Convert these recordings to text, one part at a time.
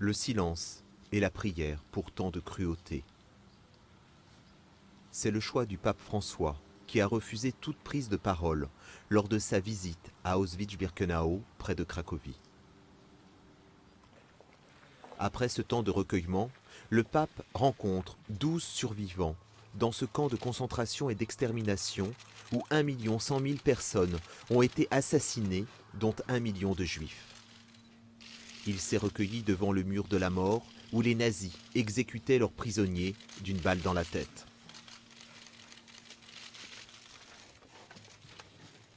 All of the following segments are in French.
le silence et la prière pour tant de cruauté. C'est le choix du pape François qui a refusé toute prise de parole lors de sa visite à Auschwitz-Birkenau, près de Cracovie. Après ce temps de recueillement, le pape rencontre 12 survivants dans ce camp de concentration et d'extermination où 1 100 000 personnes ont été assassinées, dont 1 million de juifs. Il s'est recueilli devant le mur de la mort où les nazis exécutaient leurs prisonniers d'une balle dans la tête.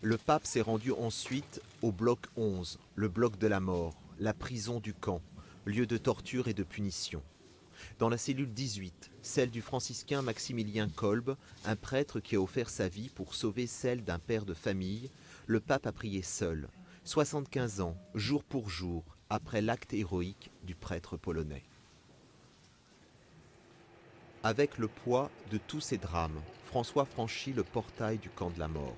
Le pape s'est rendu ensuite au bloc 11, le bloc de la mort, la prison du camp, lieu de torture et de punition. Dans la cellule 18, celle du franciscain Maximilien Kolbe, un prêtre qui a offert sa vie pour sauver celle d'un père de famille, le pape a prié seul, 75 ans, jour pour jour, après l'acte héroïque du prêtre polonais. Avec le poids de tous ces drames, François franchit le portail du camp de la mort.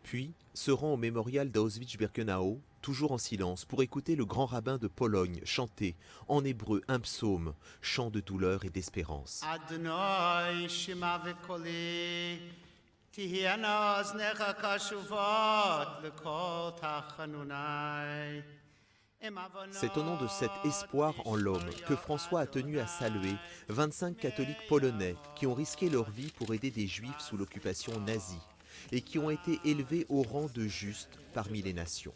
Puis se rend au mémorial d'Auschwitz-Birkenau, toujours en silence, pour écouter le grand rabbin de Pologne chanter en hébreu un psaume, chant de douleur et d'espérance. Adonai shema v'koli, tihiyana oznecha kashuvot l'kol tachanunai. C'est au nom de cet espoir en l'homme que François a tenu à saluer 25 catholiques polonais qui ont risqué leur vie pour aider des juifs sous l'occupation nazie et qui ont été élevés au rang de justes parmi les nations.